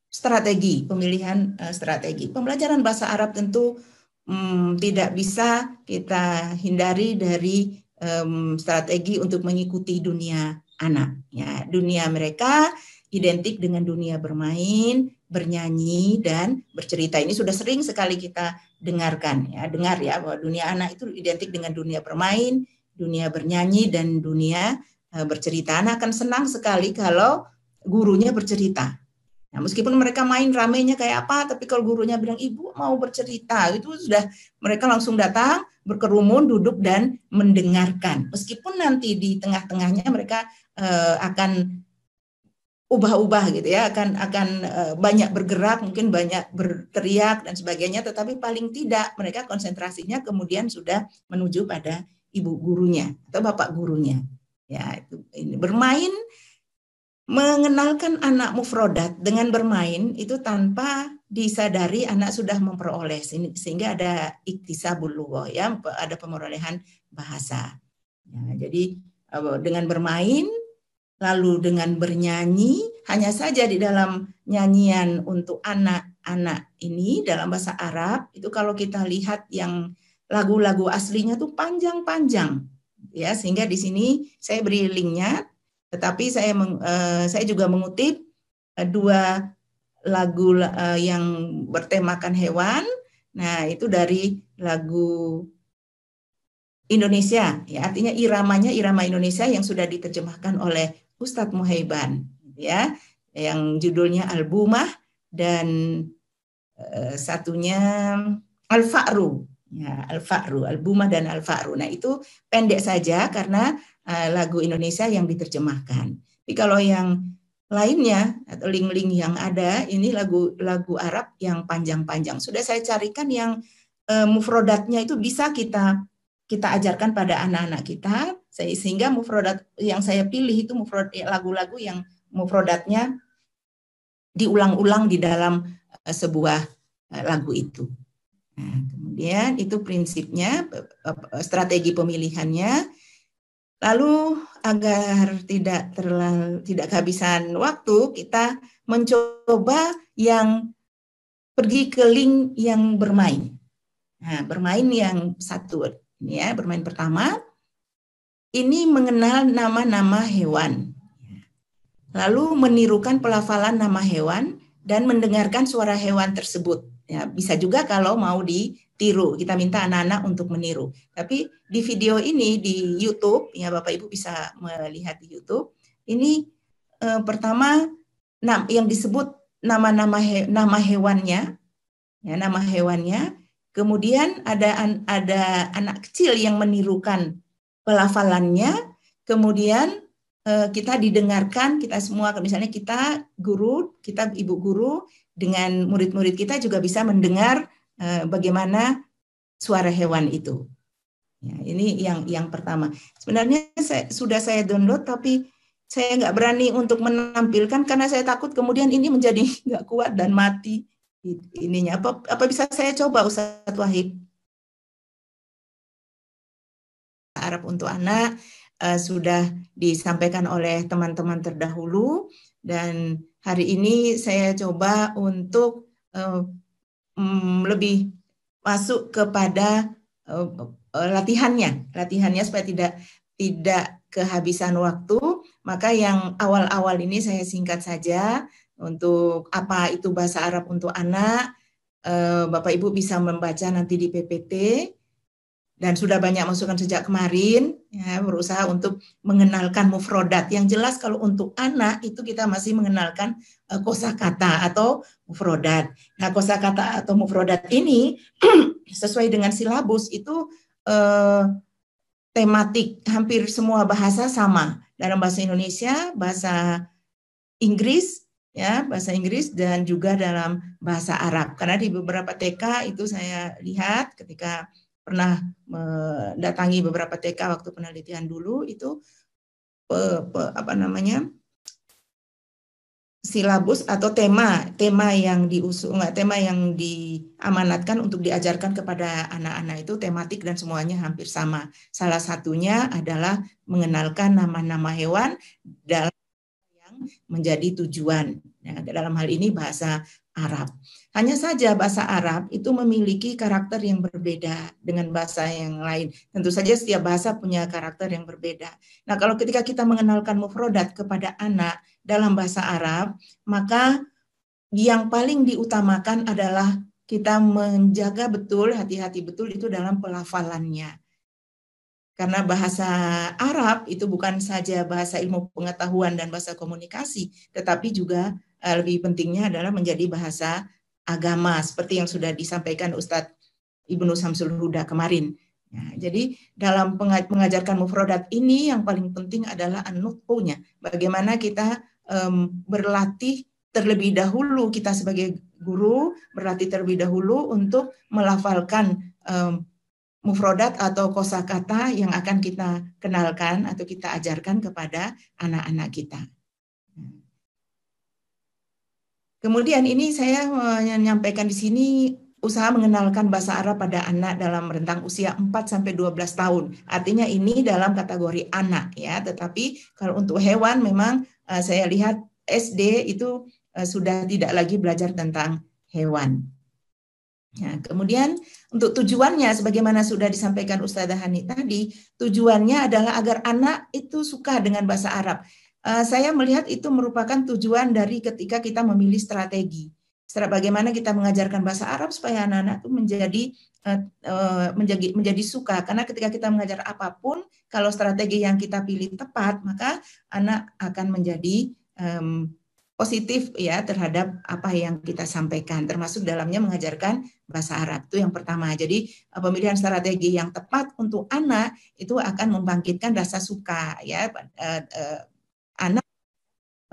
strategi, pemilihan strategi. Pembelajaran bahasa Arab tentu tidak bisa kita hindari dari strategi untuk mengikuti dunia anak. Ya, dunia mereka identik dengan dunia bermain, bernyanyi, dan bercerita. Ini sudah sering sekali kita dengarkan, ya, dengar ya, bahwa dunia anak itu identik dengan dunia bermain, dunia bernyanyi, dan dunia bercerita. Anak akan senang sekali kalau gurunya bercerita. Nah, meskipun mereka main ramenya kayak apa, tapi kalau gurunya bilang, ibu mau bercerita, itu sudah mereka langsung datang, berkerumun, duduk, dan mendengarkan. Meskipun nanti di tengah-tengahnya mereka akan ubah-ubah gitu ya, akan banyak bergerak, mungkin banyak berteriak dan sebagainya, tetapi paling tidak mereka konsentrasinya kemudian sudah menuju pada ibu gurunya atau bapak gurunya. Ya, itu ini bermain, mengenalkan anak mufrodat dengan bermain itu tanpa disadari anak sudah memperoleh, sehingga ada iktisabul lughah, ya, ada pemerolehan bahasa. Ya, jadi dengan bermain, lalu dengan bernyanyi, hanya saja di dalam nyanyian untuk anak-anak ini dalam bahasa Arab, itu kalau kita lihat yang lagu-lagu aslinya tuh panjang-panjang, ya, sehingga di sini saya beri linknya, tetapi saya juga mengutip dua lagu yang bertemakan hewan. Nah, itu dari lagu Indonesia, ya, artinya iramanya irama Indonesia yang sudah diterjemahkan oleh Ustadz Muhaiban, ya, yang judulnya Albumah, dan satunya Al-Fa'ru, ya, Al-Fa'ru, Albumah dan Al-Fa'ru. Nah, itu pendek saja karena lagu Indonesia yang diterjemahkan. Tapi kalau yang lainnya atau link-link yang ada, ini lagu Arab yang panjang-panjang. Sudah saya carikan yang mufrodatnya itu bisa kita ajarkan pada anak-anak kita, sehingga mufrodat yang saya pilih itu lagu-lagu yang mufrodatnya diulang-ulang di dalam sebuah lagu itu. Nah, kemudian itu prinsipnya, strategi pemilihannya. Lalu agar tidak kehabisan waktu, kita mencoba yang pergi ke link yang bermain. Nah, bermain yang satu, ya, bermain pertama ini mengenal nama-nama hewan, lalu menirukan pelafalan nama hewan dan mendengarkan suara hewan tersebut. Ya, bisa juga kalau mau ditiru, kita minta anak-anak untuk meniru. Tapi di video ini di YouTube, ya, Bapak Ibu bisa melihat di YouTube. Ini pertama yang disebut nama hewannya, ya, nama hewannya. Kemudian ada anak kecil yang menirukan pelafalannya. Kemudian kita didengarkan, kita semua, misalnya kita ibu guru dengan murid-murid kita juga bisa mendengar bagaimana suara hewan itu. Ya, ini yang pertama. Sebenarnya sudah saya download, tapi saya nggak berani untuk menampilkan karena saya takut kemudian ini menjadi nggak kuat dan mati ininya. Apa bisa saya coba, Ustadz Wahid? Arab untuk anak sudah disampaikan oleh teman-teman terdahulu, dan hari ini saya coba untuk lebih masuk kepada latihannya supaya tidak kehabisan waktu. Maka yang awal-awal ini saya singkat saja. Untuk apa itu bahasa Arab untuk anak, Bapak Ibu bisa membaca nanti di PPT. Dan sudah banyak masukan sejak kemarin, ya, berusaha untuk mengenalkan mufrodat. Yang jelas kalau untuk anak itu kita masih mengenalkan kosakata atau mufrodat. Nah, kosakata atau mufrodat ini sesuai dengan silabus itu tematik, hampir semua bahasa sama. Dalam bahasa Indonesia, bahasa Inggris, ya, bahasa Inggris, dan juga dalam bahasa Arab. Karena di beberapa TK itu saya lihat ketika pernah mendatangi beberapa TK waktu penelitian dulu, itu silabus atau tema yang tema yang diamanatkan untuk diajarkan kepada anak-anak itu tematik dan semuanya hampir sama. Salah satunya adalah mengenalkan nama-nama hewan dalam yang menjadi tujuan. Ya, dalam hal ini bahasa Arab. Hanya saja bahasa Arab itu memiliki karakter yang berbeda dengan bahasa yang lain. Tentu saja setiap bahasa punya karakter yang berbeda. Nah, kalau ketika kita mengenalkan mufrodat kepada anak dalam bahasa Arab, maka yang paling diutamakan adalah kita menjaga betul, hati-hati betul itu dalam pelafalannya. Karena bahasa Arab itu bukan saja bahasa ilmu pengetahuan dan bahasa komunikasi, tetapi juga lebih pentingnya adalah menjadi bahasa agama, seperti yang sudah disampaikan Ustadz Ibnu Samsul Huda kemarin. Nah, jadi dalam mengajarkan mufrodat ini yang paling penting adalah an-nutqunya. Bagaimana kita berlatih terlebih dahulu, kita sebagai guru berlatih terlebih dahulu untuk melafalkan mufrodat atau kosakata yang akan kita kenalkan atau kita ajarkan kepada anak-anak kita. Kemudian ini saya menyampaikan di sini usaha mengenalkan bahasa Arab pada anak dalam rentang usia 4 sampai 12 tahun. Artinya ini dalam kategori anak ya, tetapi kalau untuk hewan memang saya lihat SD itu sudah tidak lagi belajar tentang hewan. Nah, kemudian untuk tujuannya, sebagaimana sudah disampaikan Ustazah Hani tadi, tujuannya adalah agar anak itu suka dengan bahasa Arab. Saya melihat itu merupakan tujuan dari ketika kita memilih strategi. Bagaimana kita mengajarkan bahasa Arab supaya anak-anak itu menjadi suka. Karena ketika kita mengajar apapun, kalau strategi yang kita pilih tepat, maka anak akan menjadi positif ya terhadap apa yang kita sampaikan, termasuk dalamnya mengajarkan bahasa Arab. Itu yang pertama. Jadi pemilihan strategi yang tepat untuk anak itu akan membangkitkan rasa suka ya anak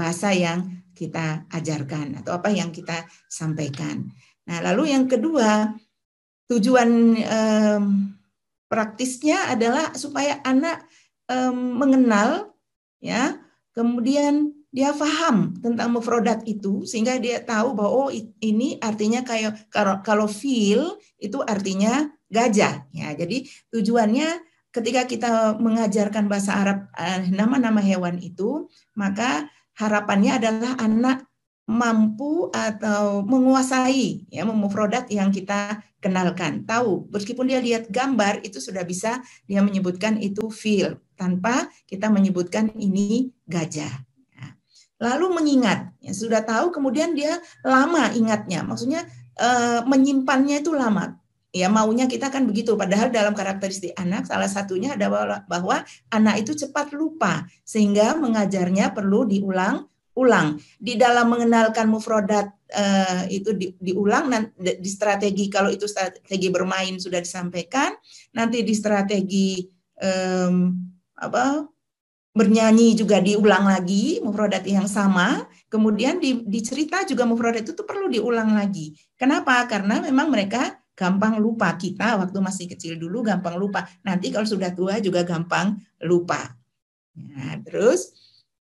bahasa yang kita ajarkan atau apa yang kita sampaikan. Nah, lalu yang kedua, tujuan praktisnya adalah supaya anak mengenal ya, kemudian dia paham tentang mufrodat itu sehingga dia tahu bahwa oh ini artinya kayak kalau fil itu artinya gajah ya. Jadi tujuannya ketika kita mengajarkan bahasa Arab nama-nama hewan itu, maka harapannya adalah anak mampu atau menguasai ya mufrodat yang kita kenalkan. Tahu meskipun dia lihat gambar itu sudah bisa dia menyebutkan itu fil tanpa kita menyebutkan ini gajah. Lalu mengingat, ya, sudah tahu kemudian dia lama ingatnya, maksudnya menyimpannya itu lama. Ya maunya kita kan begitu, padahal dalam karakteristik anak salah satunya adalah bahwa anak itu cepat lupa, sehingga mengajarnya perlu diulang-ulang. Di dalam mengenalkan mufrodat itu diulang, di strategi, kalau itu strategi bermain sudah disampaikan, nanti di strategi bernyanyi juga diulang lagi mufrodat yang sama, kemudian di cerita juga mufrodat itu perlu diulang lagi. Kenapa? Karena memang mereka gampang lupa. Kita waktu masih kecil dulu gampang lupa. Nanti kalau sudah tua juga gampang lupa. Nah, terus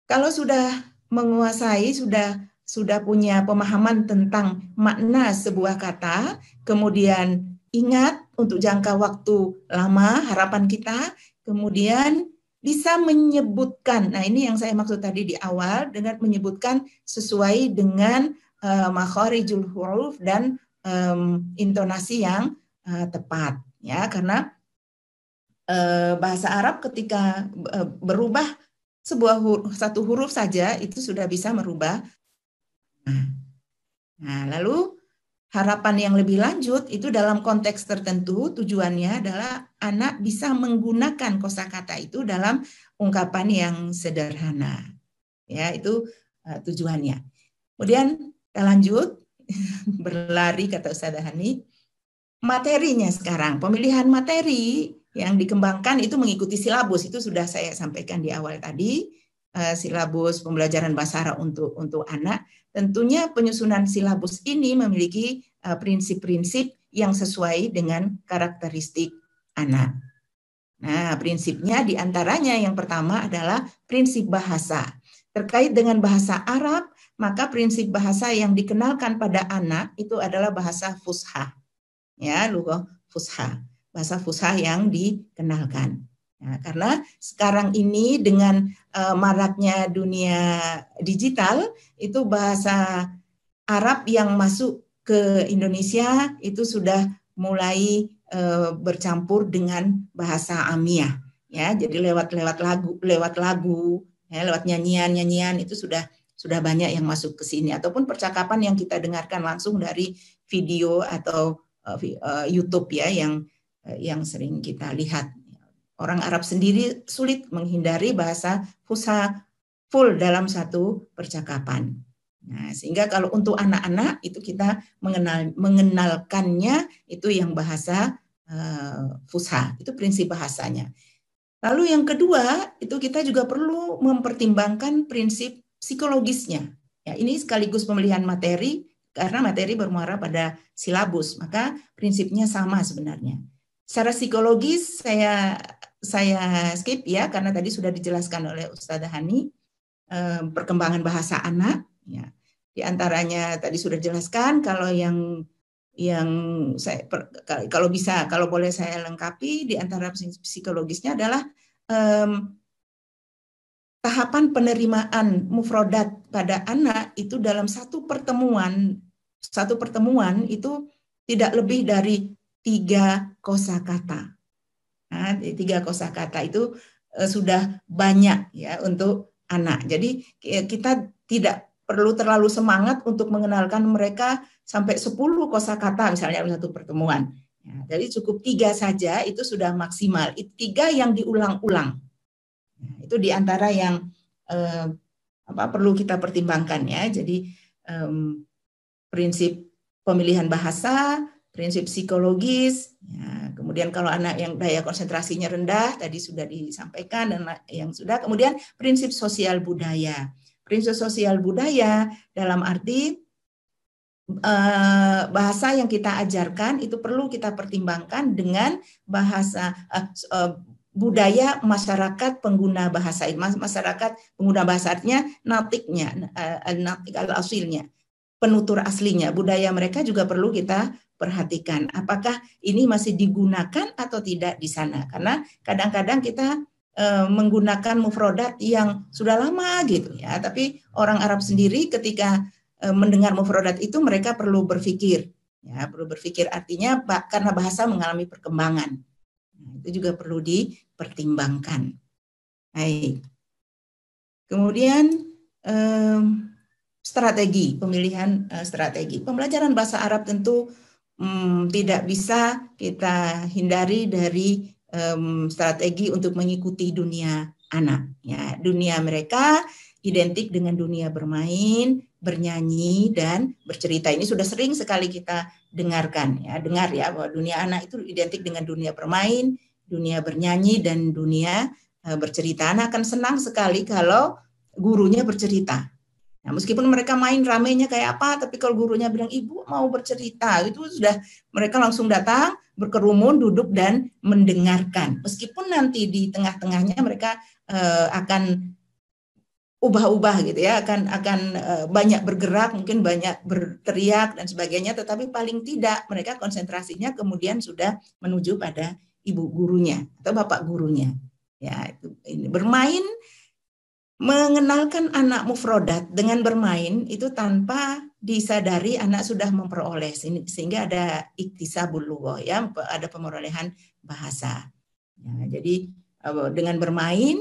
kalau sudah menguasai, sudah punya pemahaman tentang makna sebuah kata, kemudian ingat untuk jangka waktu lama harapan kita, kemudian bisa menyebutkan, nah ini yang saya maksud tadi di awal, dengan menyebutkan sesuai dengan makharijul huruf dan intonasi yang tepat, ya karena bahasa Arab ketika berubah satu huruf saja itu sudah bisa merubah. Nah, lalu harapan yang lebih lanjut itu dalam konteks tertentu tujuannya adalah anak bisa menggunakan kosakata itu dalam ungkapan yang sederhana. Ya, itu tujuannya. Kemudian kita lanjut berlari kata Ustazah Hani. Materinya sekarang, pemilihan materi yang dikembangkan itu mengikuti silabus, itu sudah saya sampaikan di awal tadi. Silabus pembelajaran bahasa Arab untuk anak. Tentunya penyusunan silabus ini memiliki prinsip-prinsip yang sesuai dengan karakteristik anak. Nah, prinsipnya diantaranya yang pertama adalah prinsip bahasa. Terkait dengan bahasa Arab, maka prinsip bahasa yang dikenalkan pada anak itu adalah bahasa fushah. Ya, lughah fushah. Bahasa fushah yang dikenalkan. Nah, karena sekarang ini dengan maraknya dunia digital, itu bahasa Arab yang masuk ke Indonesia itu sudah mulai bercampur dengan bahasa Amiyah. Ya, jadi lewat lagu, ya, lewat nyanyian itu sudah sudah banyak yang masuk ke sini, ataupun percakapan yang kita dengarkan langsung dari video atau YouTube ya yang sering kita lihat. Orang Arab sendiri sulit menghindari bahasa Fusha full dalam satu percakapan. Nah, sehingga kalau untuk anak-anak itu kita mengenalkannya itu yang bahasa Fusha, itu prinsip bahasanya. Lalu yang kedua itu kita juga perlu mempertimbangkan prinsip psikologisnya. Ya, ini sekaligus pemilihan materi karena materi bermuara pada silabus, maka prinsipnya sama sebenarnya. Secara psikologis saya skip ya karena tadi sudah dijelaskan oleh Ustazah Hani perkembangan bahasa anak ya. Di antaranya tadi sudah dijelaskan kalau yang saya kalau boleh saya lengkapi di antara psikologisnya adalah tahapan penerimaan mufrodat pada anak itu dalam satu pertemuan itu tidak lebih dari 3 kosakata. Nah, 3 kosakata itu sudah banyak ya untuk anak. Jadi kita tidak perlu terlalu semangat untuk mengenalkan mereka sampai 10 kosakata misalnya dalam satu pertemuan. Ya, jadi cukup 3 saja itu sudah maksimal. 3 yang diulang-ulang. Nah, itu diantara yang perlu kita pertimbangkan ya. Jadi prinsip pemilihan bahasa, prinsip psikologis, ya, kemudian kalau anak yang daya konsentrasinya rendah, tadi sudah disampaikan, dan yang sudah, kemudian prinsip sosial budaya. Prinsip sosial budaya dalam arti bahasa yang kita ajarkan itu perlu kita pertimbangkan dengan bahasa budaya masyarakat pengguna bahasa. Masyarakat pengguna bahasa artinya natiknya, natik al-asilnya, penutur aslinya, budaya mereka juga perlu kita perhatikan. Apakah ini masih digunakan atau tidak di sana? Karena kadang-kadang kita menggunakan mufrodat yang sudah lama gitu ya. Tapi orang Arab sendiri ketika mendengar mufrodat itu mereka perlu berpikir. Ya, perlu berpikir artinya karena bahasa mengalami perkembangan. Nah, itu juga perlu dipertimbangkan. Baik. Kemudian strategi, pemilihan strategi. Pembelajaran bahasa Arab tentu tidak bisa kita hindari dari strategi untuk mengikuti dunia anak. Ya, dunia mereka identik dengan dunia bermain, bernyanyi, dan bercerita. Ini sudah sering sekali kita dengarkan, ya, dengar ya bahwa dunia anak itu identik dengan dunia bermain, dunia bernyanyi, dan dunia bercerita. Anak akan senang sekali kalau gurunya bercerita. Nah, meskipun mereka main ramenya kayak apa, tapi kalau gurunya bilang ibu mau bercerita, itu sudah mereka langsung datang, berkerumun, duduk dan mendengarkan. Meskipun nanti di tengah-tengahnya mereka akan ubah-ubah gitu ya, akan banyak bergerak, mungkin banyak berteriak dan sebagainya, tetapi paling tidak mereka konsentrasinya kemudian sudah menuju pada ibu gurunya atau bapak gurunya. Ya, itu ini bermain. Mengenalkan anak mufrodat dengan bermain itu tanpa disadari anak sudah memperoleh, sehingga ada iktisabul lughah ya, ada pemerolehan bahasa. Ya, jadi dengan bermain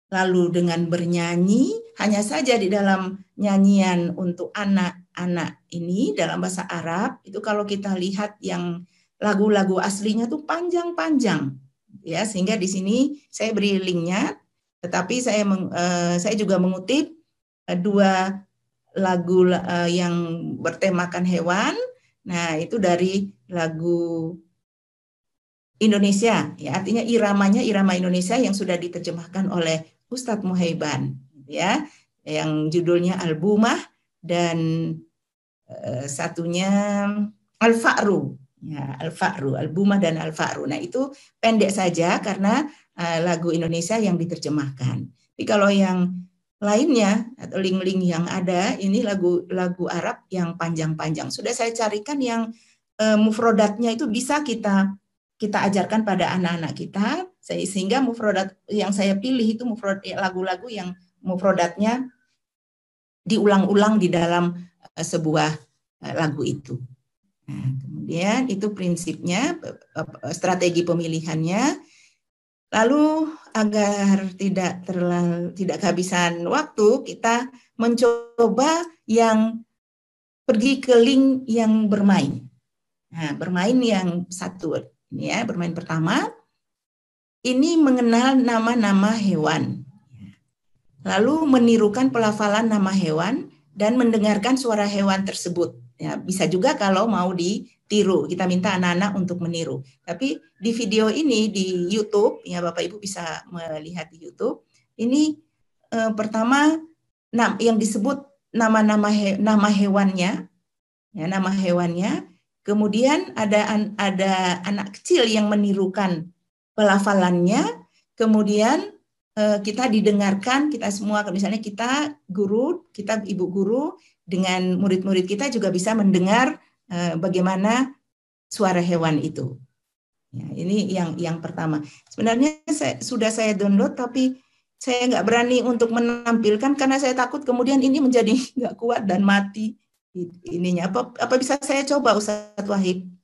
lalu dengan bernyanyi, hanya saja di dalam nyanyian untuk anak-anak ini dalam bahasa Arab itu kalau kita lihat yang lagu-lagu aslinya tuh panjang-panjang ya, sehingga di sini saya beri linknya. Tetapi saya juga mengutip 2 lagu yang bertemakan hewan. Nah, itu dari lagu Indonesia, ya, artinya iramanya irama Indonesia yang sudah diterjemahkan oleh Ustadz Muhaiban, ya, yang judulnya Albumah dan satunya Al-Fa'ru. Ya, Al-Fa'ru, Albumah dan Al-Fa'ru. Nah, itu pendek saja karena lagu Indonesia yang diterjemahkan. Tapi kalau yang lainnya atau link-link yang ada, ini lagu Arab yang panjang-panjang. Sudah saya carikan yang mufrodatnya itu bisa kita ajarkan pada anak-anak kita, sehingga mufrodat yang saya pilih itu lagu-lagu yang mufrodatnya diulang-ulang di dalam sebuah lagu itu. Nah, kemudian itu prinsipnya, strategi pemilihannya. Lalu agar tidak kehabisan waktu, kita mencoba yang pergi ke link yang bermain. Nah, bermain yang satu, ya, bermain pertama ini mengenal nama-nama hewan. Lalu menirukan pelafalan nama hewan dan mendengarkan suara hewan tersebut. Ya, bisa juga kalau mau ditiru, kita minta anak-anak untuk meniru. Tapi di video ini di YouTube, ya Bapak Ibu bisa melihat di YouTube. Ini pertama yang disebut nama hewannya, ya, nama hewannya. Kemudian ada anak kecil yang menirukan pelafalannya. Kemudian kita didengarkan, kita semua, misalnya kita guru, kita ibu guru dengan murid-murid kita juga bisa mendengar bagaimana suara hewan itu. Ya, ini yang pertama. Sebenarnya sudah saya download, tapi saya nggak berani untuk menampilkan karena saya takut kemudian ini menjadi nggak kuat dan mati ininya. Apa bisa saya coba Ustadz Wahid?